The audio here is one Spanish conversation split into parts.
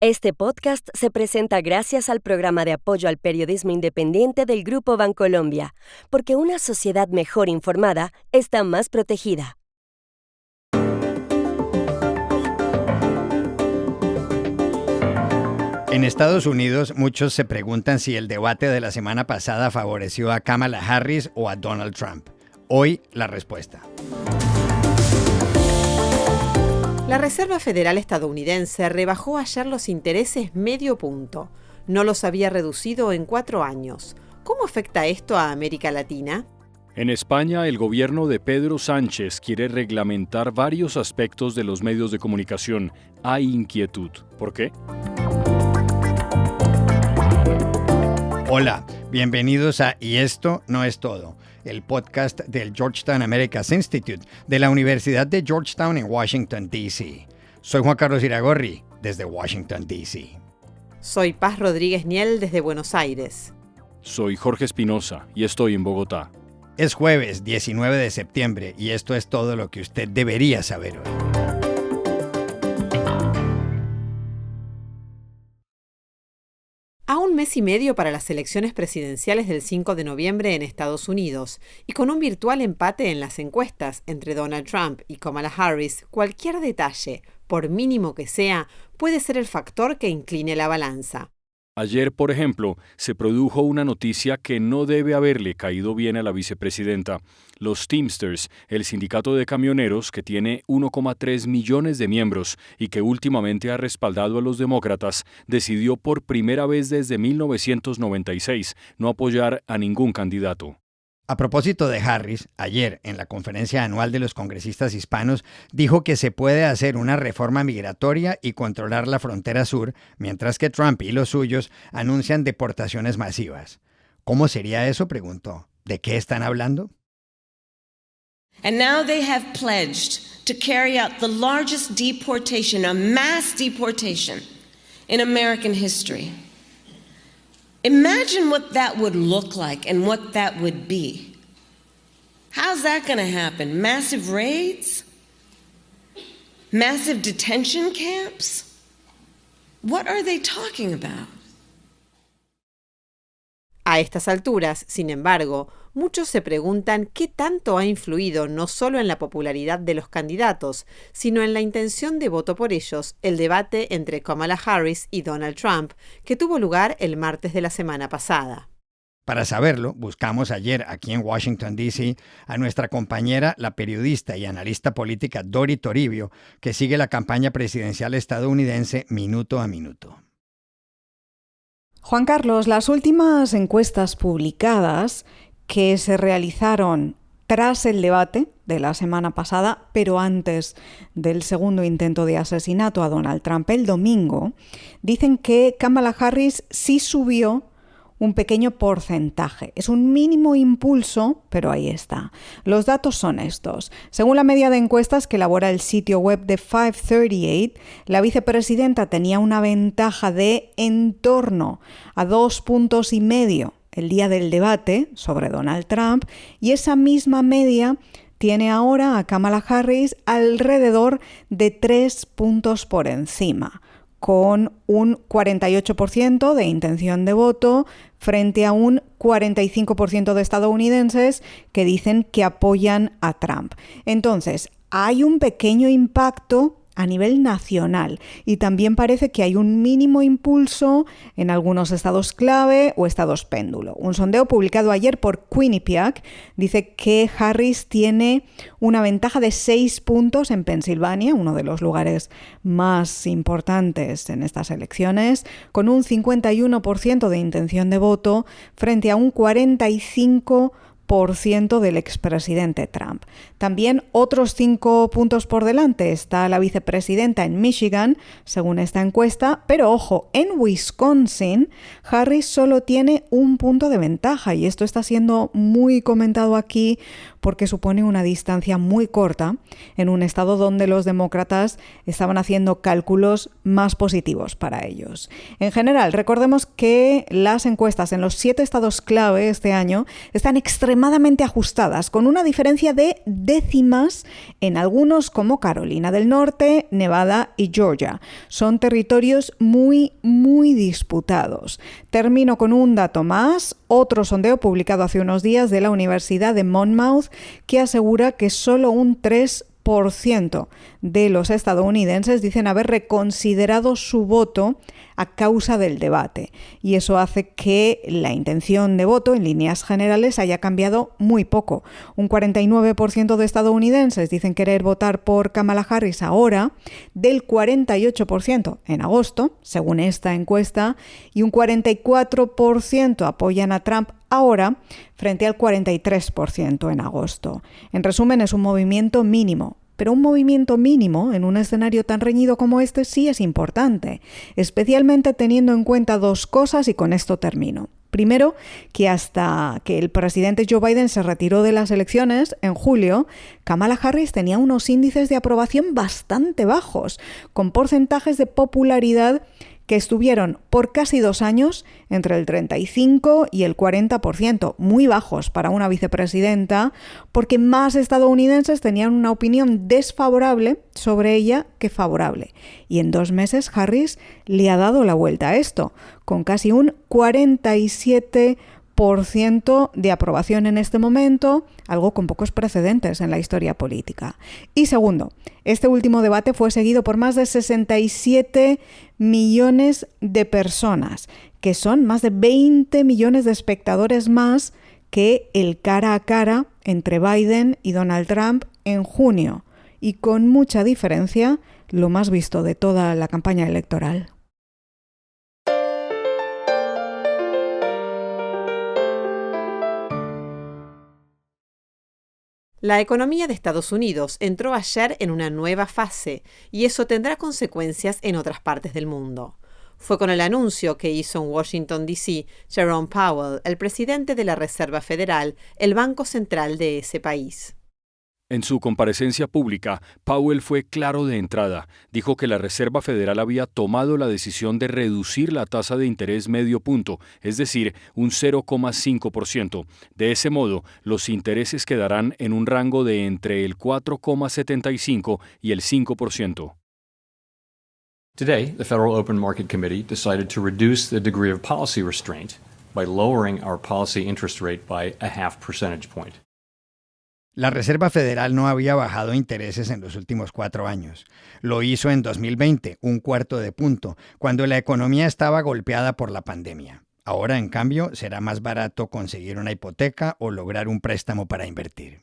Este podcast se presenta gracias al programa de apoyo al periodismo independiente del Grupo Bancolombia, porque una sociedad mejor informada está más protegida. En Estados Unidos, muchos se preguntan si el debate de la semana pasada favoreció a Kamala Harris o a Donald Trump. Hoy, la respuesta. La Reserva Federal estadounidense rebajó ayer los intereses medio punto. No los había reducido en 4 años. ¿Cómo afecta esto a América Latina? En España, el gobierno de Pedro Sánchez quiere reglamentar varios aspectos de los medios de comunicación. Hay inquietud. ¿Por qué? Hola, bienvenidos a Y esto no es todo, el podcast del Georgetown Americas Institute de la Universidad de Georgetown en Washington, D.C. Soy Juan Carlos Iragorri, desde Washington, D.C. Soy Paz Rodríguez Niel, desde Buenos Aires. Soy Jorge Espinosa y estoy en Bogotá. Es jueves 19 de septiembre y esto es todo lo que usted debería saber hoy. A un mes y medio para las elecciones presidenciales del 5 de noviembre en Estados Unidos, y con un virtual empate en las encuestas entre Donald Trump y Kamala Harris, cualquier detalle, por mínimo que sea, puede ser el factor que incline la balanza. Ayer, por ejemplo, se produjo una noticia que no debe haberle caído bien a la vicepresidenta. Los Teamsters, el sindicato de camioneros que tiene 1,3 millones de miembros y que últimamente ha respaldado a los demócratas, decidió por primera vez desde 1996 no apoyar a ningún candidato. A propósito de Harris, ayer, en la conferencia anual de los congresistas hispanos, dijo que se puede hacer una reforma migratoria y controlar la frontera sur, mientras que Trump y los suyos anuncian deportaciones masivas. ¿Cómo sería eso?, preguntó. ¿De qué están hablando? And now they have pledged to carry out the largest deportation, a mass deportation, in American history. Imagine what that would look like and what that would be. How's that going to happen? Massive raids? Massive detention camps? What are they talking about? A estas alturas, sin embargo, muchos se preguntan qué tanto ha influido no solo en la popularidad de los candidatos, sino en la intención de voto por ellos el debate entre Kamala Harris y Donald Trump, que tuvo lugar el martes de la semana pasada. Para saberlo, buscamos ayer aquí en Washington, D.C., a nuestra compañera, la periodista y analista política Dori Toribio, que sigue la campaña presidencial estadounidense minuto a minuto. Juan Carlos, las últimas encuestas publicadas que se realizaron tras el debate de la semana pasada, pero antes del segundo intento de asesinato a Donald Trump el domingo, dicen que Kamala Harris sí subió un pequeño porcentaje. Es un mínimo impulso, pero ahí está. Los datos son estos. Según la media de encuestas que elabora el sitio web de 538, la vicepresidenta tenía una ventaja de en torno a 2,5 puntos el día del debate sobre Donald Trump, y esa misma media tiene ahora a Kamala Harris alrededor de 3 puntos por encima, con un 48% de intención de voto frente a un 45% de estadounidenses que dicen que apoyan a Trump. Entonces, hay un pequeño impacto a nivel nacional y también parece que hay un mínimo impulso en algunos estados clave o estados péndulo. Un sondeo publicado ayer por Quinnipiac dice que Harris tiene una ventaja de 6 puntos en Pensilvania, uno de los lugares más importantes en estas elecciones, con un 51% de intención de voto frente a un 45% del expresidente Trump. También otros 5 puntos por delante está la vicepresidenta en Michigan, según esta encuesta, pero ojo, en Wisconsin, Harris solo tiene 1 punto de ventaja y esto está siendo muy comentado aquí porque supone una distancia muy corta en un estado donde los demócratas estaban haciendo cálculos más positivos para ellos. En general, recordemos que las encuestas en los 7 estados clave este año están extremadamente ajustadas, con una diferencia de décimas en algunos como Carolina del Norte, Nevada y Georgia. Son territorios muy disputados. Termino con un dato más, otro sondeo publicado hace unos días de la Universidad de Monmouth que asegura que solo un 3% de los estadounidenses dicen haber reconsiderado su voto a causa del debate. Y eso hace que la intención de voto, en líneas generales, haya cambiado muy poco. Un 49% de estadounidenses dicen querer votar por Kamala Harris ahora, del 48% en agosto, según esta encuesta, y un 44% apoyan a Trump ahora, frente al 43% en agosto. En resumen, es un movimiento mínimo. Pero un movimiento mínimo en un escenario tan reñido como este sí es importante, especialmente teniendo en cuenta dos cosas y con esto termino. Primero, que hasta que el presidente Joe Biden se retiró de las elecciones en julio, Kamala Harris tenía unos índices de aprobación bastante bajos, con porcentajes de popularidad que estuvieron por casi 2 años entre el 35 y el 40%, muy bajos para una vicepresidenta, porque más estadounidenses tenían una opinión desfavorable sobre ella que favorable. Y en 2 meses Harris le ha dado la vuelta a esto, con casi un 47% de aprobación en este momento, algo con pocos precedentes en la historia política. Y segundo, este último debate fue seguido por más de 67 millones de personas, que son más de 20 millones de espectadores más que el cara a cara entre Biden y Donald Trump en junio, y con mucha diferencia lo más visto de toda la campaña electoral. La economía de Estados Unidos entró ayer en una nueva fase y eso tendrá consecuencias en otras partes del mundo. Fue con el anuncio que hizo en Washington, D.C., Jerome Powell, el presidente de la Reserva Federal, el banco central de ese país. En su comparecencia pública, Powell fue claro de entrada. Dijo que la Reserva Federal había tomado la decisión de reducir la tasa de interés medio punto, es decir, un 0,5%. De ese modo, los intereses quedarán en un rango de entre el 4,75% y el 5%. Today, the Federal Open Market Committee decided to reduce the degree of policy restraint by lowering our policy interest rate by a 0.5 percentage point. La Reserva Federal no había bajado intereses en los últimos 4 años. Lo hizo en 2020, 1/4 de punto, cuando la economía estaba golpeada por la pandemia. Ahora, en cambio, será más barato conseguir una hipoteca o lograr un préstamo para invertir.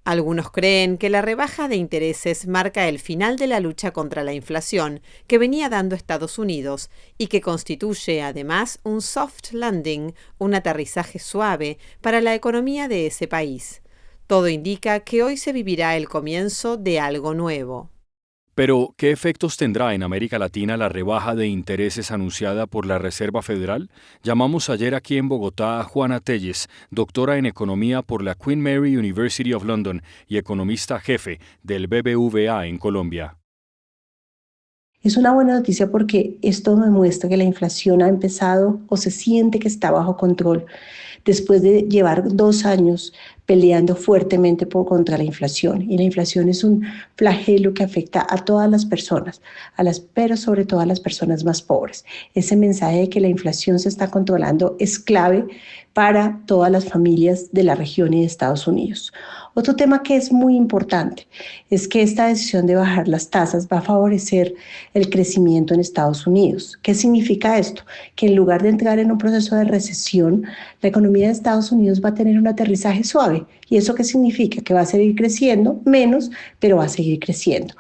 Algunos creen que la rebaja de intereses marca el final de la lucha contra la inflación que venía dando Estados Unidos y que constituye además un soft landing, un aterrizaje suave para la economía de ese país. Todo indica que hoy se vivirá el comienzo de algo nuevo. Pero, ¿qué efectos tendrá en América Latina la rebaja de intereses anunciada por la Reserva Federal? Llamamos ayer aquí en Bogotá a Juana Telles, doctora en Economía por la Queen Mary University of London y economista jefe del BBVA en Colombia. Es una buena noticia porque esto demuestra que la inflación ha empezado o se siente que está bajo control después de llevar 2 años peleando fuertemente contra la inflación. Y la inflación es un flagelo que afecta a todas las personas, pero sobre todo a las personas más pobres. Ese mensaje de que la inflación se está controlando es clave para todas las familias de la región y de Estados Unidos. Otro tema que es muy importante es que esta decisión de bajar las tasas va a favorecer el crecimiento en Estados Unidos. ¿Qué significa esto? Que en lugar de entrar en un proceso de recesión, la economía de Estados Unidos va a tener un aterrizaje suave. ¿Y eso qué significa? Que va a seguir creciendo, menos, pero va a seguir creciendo.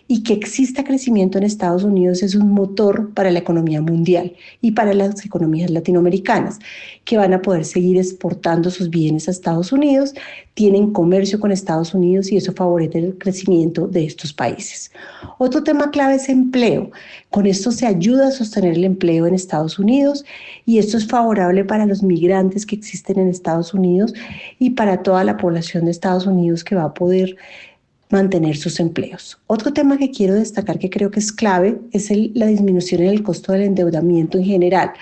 Y que exista crecimiento en Estados Unidos es un motor para la economía mundial y para las economías latinoamericanas, que van a poder seguir exportando sus bienes a Estados Unidos, tienen comercio con Estados Unidos y eso favorece el crecimiento de estos países. Otro tema clave es empleo. Con esto se ayuda a sostener el empleo en Estados Unidos y esto es favorable para los migrantes que existen en Estados Unidos y para toda la población de Estados Unidos que va a poder mantener sus empleos. Otro tema que quiero destacar que creo que es clave es la disminución en el costo del endeudamiento en general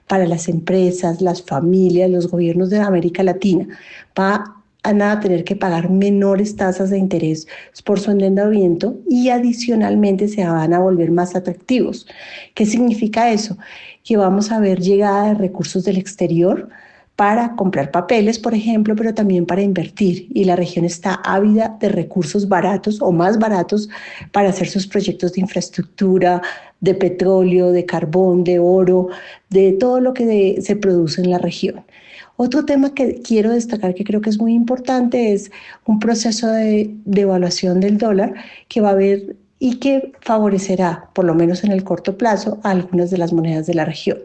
para las empresas, las familias, los gobiernos de América Latina. Van a tener que pagar menores tasas de interés por su endeudamiento y adicionalmente se van a volver más atractivos. ¿Qué significa eso? Que vamos a ver llegada de recursos del exterior para comprar papeles, por ejemplo, pero también para invertir. Y la región está ávida de recursos baratos o más baratos para hacer sus proyectos de infraestructura, de petróleo, de carbón, de oro, de todo lo que se produce en la región. Otro tema que quiero destacar que creo que es muy importante es un proceso de evaluación del dólar que va a haber y que favorecerá, por lo menos en el corto plazo, a algunas de las monedas de la región.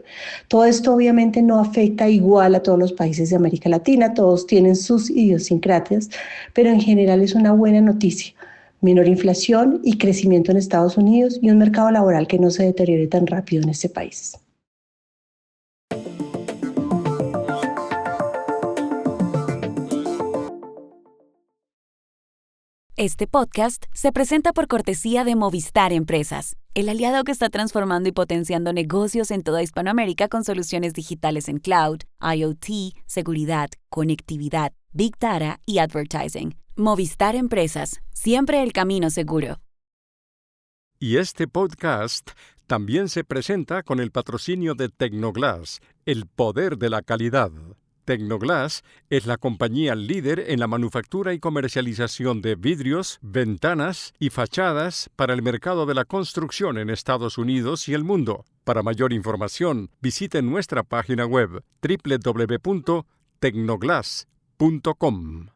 Todo esto obviamente no afecta igual a todos los países de América Latina, todos tienen sus idiosincrasias, pero en general es una buena noticia. Menor inflación y crecimiento en Estados Unidos y un mercado laboral que no se deteriore tan rápido en este país. Este podcast se presenta por cortesía de Movistar Empresas, el aliado que está transformando y potenciando negocios en toda Hispanoamérica con soluciones digitales en cloud, IoT, seguridad, conectividad, Big Data y advertising. Movistar Empresas, siempre el camino seguro. Y este podcast también se presenta con el patrocinio de Tecnoglass, el poder de la calidad. Tecnoglass es la compañía líder en la manufactura y comercialización de vidrios, ventanas y fachadas para el mercado de la construcción en Estados Unidos y el mundo. Para mayor información, visite nuestra página web www.tecnoglass.com.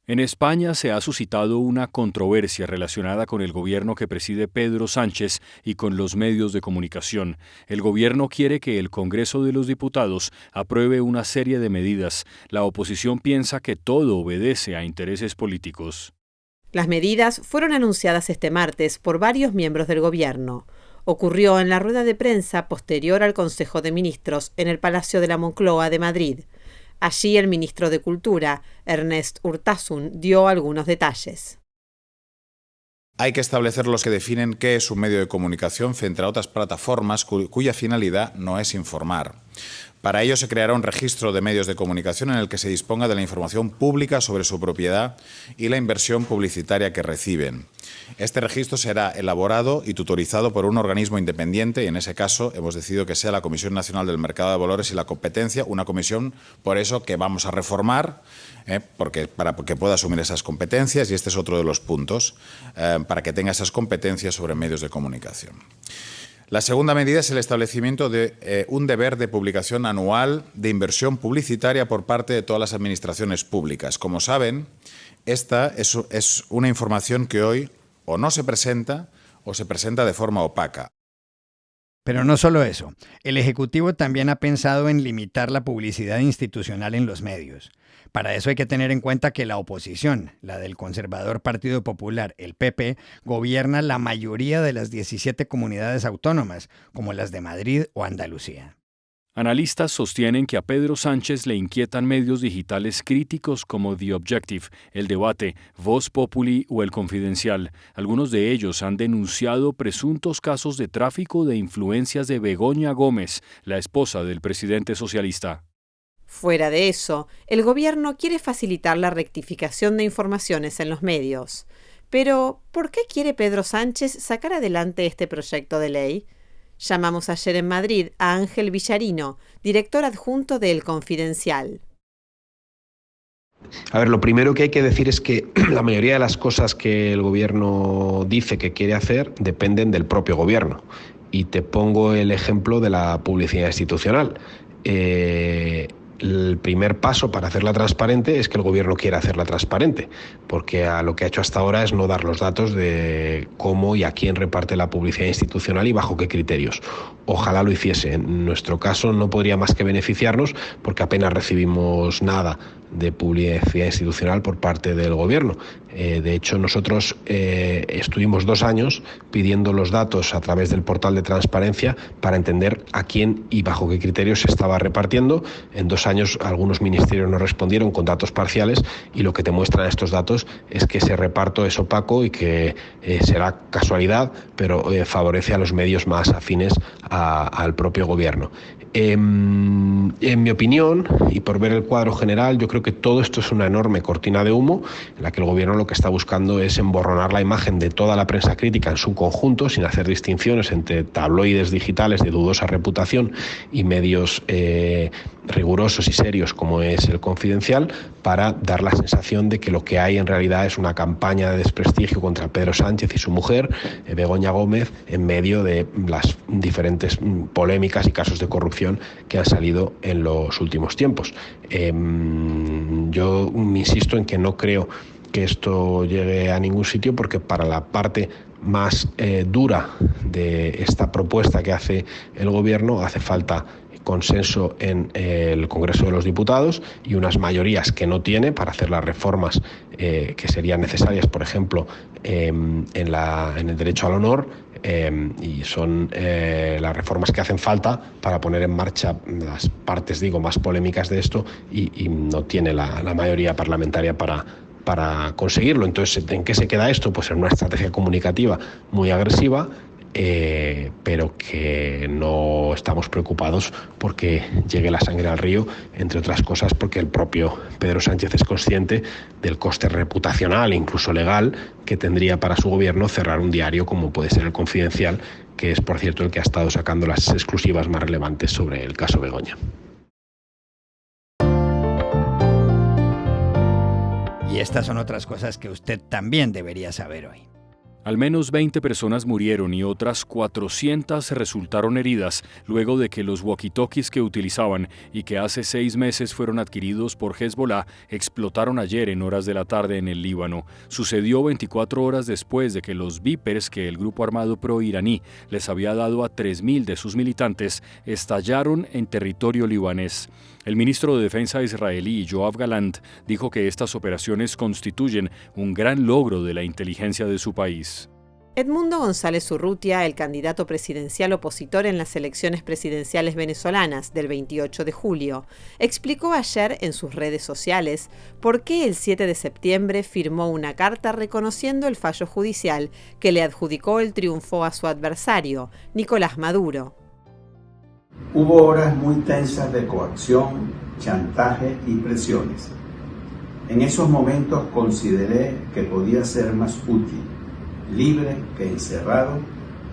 En España se ha suscitado una controversia relacionada con el gobierno que preside Pedro Sánchez y con los medios de comunicación. El gobierno quiere que el Congreso de los Diputados apruebe una serie de medidas. La oposición piensa que todo obedece a intereses políticos. Las medidas fueron anunciadas este martes por varios miembros del gobierno. Ocurrió en la rueda de prensa posterior al Consejo de Ministros en el Palacio de la Moncloa de Madrid. Allí el ministro de Cultura, Ernest Urtasun, dio algunos detalles. Hay que establecer los que definen qué es un medio de comunicación frente a otras plataformas cuya finalidad no es informar. Para ello se creará un registro de medios de comunicación en el que se disponga de la información pública sobre su propiedad y la inversión publicitaria que reciben. Este registro será elaborado y tutorizado por un organismo independiente y en ese caso hemos decidido que sea la Comisión Nacional del Mercado de Valores y la Competencia, una comisión por eso que vamos a reformar para que pueda asumir esas competencias y este es otro de los puntos para que tenga esas competencias sobre medios de comunicación. La segunda medida es el establecimiento de un deber de publicación anual de inversión publicitaria por parte de todas las administraciones públicas. Como saben, esta es una información que hoy o no se presenta o se presenta de forma opaca. Pero no solo eso, el Ejecutivo también ha pensado en limitar la publicidad institucional en los medios. Para eso hay que tener en cuenta que la oposición, la del conservador Partido Popular, el PP, gobierna la mayoría de las 17 comunidades autónomas, como las de Madrid o Andalucía. Analistas sostienen que a Pedro Sánchez le inquietan medios digitales críticos como The Objective, El Debate, Voz Populi o El Confidencial. Algunos de ellos han denunciado presuntos casos de tráfico de influencias de Begoña Gómez, la esposa del presidente socialista. Fuera de eso, el gobierno quiere facilitar la rectificación de informaciones en los medios. Pero, ¿por qué quiere Pedro Sánchez sacar adelante este proyecto de ley? Llamamos ayer en Madrid a Ángel Villarino, director adjunto de El Confidencial. A ver, lo primero que hay que decir es que la mayoría de las cosas que el gobierno dice que quiere hacer dependen del propio gobierno. Y te pongo el ejemplo de la publicidad institucional. el primer paso para hacerla transparente es que el gobierno quiera hacerla transparente, porque lo que ha hecho hasta ahora es no dar los datos de cómo y a quién reparte la publicidad institucional y bajo qué criterios. Ojalá lo hiciese. En nuestro caso no podría más que beneficiarnos porque apenas recibimos nada de publicidad institucional por parte del gobierno. De hecho, nosotros estuvimos 2 años pidiendo los datos a través del portal de transparencia para entender a quién y bajo qué criterios se estaba repartiendo. En 2 años algunos ministerios nos respondieron con datos parciales y lo que te muestran estos datos es que ese reparto es opaco y que será casualidad, pero favorece a los medios más afines al propio gobierno. En mi opinión, y por ver el cuadro general, yo creo que todo esto es una enorme cortina de humo en la que el gobierno lo que está buscando es emborronar la imagen de toda la prensa crítica en su conjunto, sin hacer distinciones entre tabloides digitales de dudosa reputación y medios rigurosos y serios como es El Confidencial, para dar la sensación de que lo que hay en realidad es una campaña de desprestigio contra Pedro Sánchez y su mujer, Begoña Gómez, en medio de las diferentes polémicas y casos de corrupción que han salido en los últimos tiempos. Yo insisto en que no creo que esto llegue a ningún sitio, porque para la parte más dura de esta propuesta que hace el gobierno hace falta consenso en el Congreso de los Diputados y unas mayorías que no tiene para hacer las reformas que serían necesarias, por ejemplo, en el derecho al honor, y son las reformas que hacen falta para poner en marcha las partes, más polémicas de esto, y no tiene la mayoría parlamentaria para conseguirlo. Entonces, ¿en qué se queda esto? Pues en una estrategia comunicativa muy agresiva, pero que no estamos preocupados porque llegue la sangre al río, entre otras cosas porque el propio Pedro Sánchez es consciente del coste reputacional e incluso legal que tendría para su gobierno cerrar un diario como puede ser El Confidencial, que es, por cierto, el que ha estado sacando las exclusivas más relevantes sobre el caso Begoña. Y estas son otras cosas que usted también debería saber hoy. Al menos 20 personas murieron y otras 400 resultaron heridas luego de que los walkie-talkies que utilizaban y que hace 6 meses fueron adquiridos por Hezbollah explotaron ayer en horas de la tarde en el Líbano. Sucedió 24 horas después de que los Vipers que el grupo armado pro-iraní les había dado a 3.000 de sus militantes estallaron en territorio libanés. El ministro de Defensa israelí, Yoav Gallant, dijo que estas operaciones constituyen un gran logro de la inteligencia de su país. Edmundo González Urrutia, el candidato presidencial opositor en las elecciones presidenciales venezolanas del 28 de julio, explicó ayer en sus redes sociales por qué el 7 de septiembre firmó una carta reconociendo el fallo judicial que le adjudicó el triunfo a su adversario, Nicolás Maduro. Hubo horas muy tensas de coacción, chantaje y presiones. En esos momentos consideré que podía ser más útil, libre que encerrado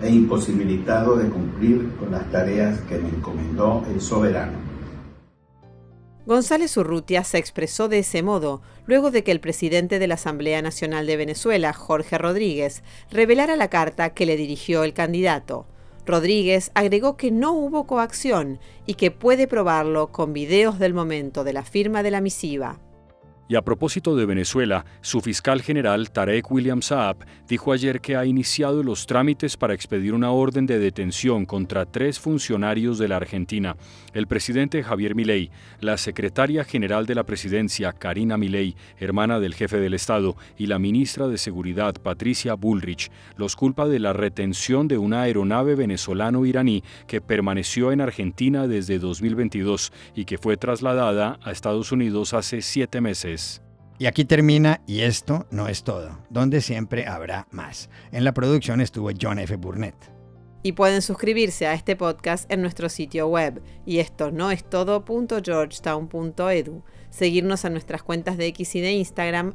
e imposibilitado de cumplir con las tareas que me encomendó el soberano. González Urrutia se expresó de ese modo luego de que el presidente de la Asamblea Nacional de Venezuela, Jorge Rodríguez, revelara la carta que le dirigió el candidato. Rodríguez agregó que no hubo coacción y que puede probarlo con videos del momento de la firma de la misiva. Y a propósito de Venezuela, su fiscal general, Tarek William Saab, dijo ayer que ha iniciado los trámites para expedir una orden de detención contra 3 funcionarios de la Argentina: el presidente Javier Milei, la secretaria general de la presidencia, Karina Milei, hermana del jefe del Estado, y la ministra de Seguridad, Patricia Bullrich. Los culpa de la retención de una aeronave venezolano-iraní que permaneció en Argentina desde 2022 y que fue trasladada a Estados Unidos hace 7 meses. Y aquí termina Y esto no es todo, donde siempre habrá más. En la producción estuvo John F. Burnett. Y pueden suscribirse a este podcast en nuestro sitio web, yestonoestodo.georgetown.edu, seguirnos en nuestras cuentas de X y de Instagram,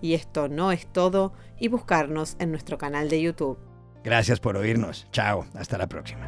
@yestonoestodo, y buscarnos en nuestro canal de YouTube. Gracias por oírnos. Chao, hasta la próxima.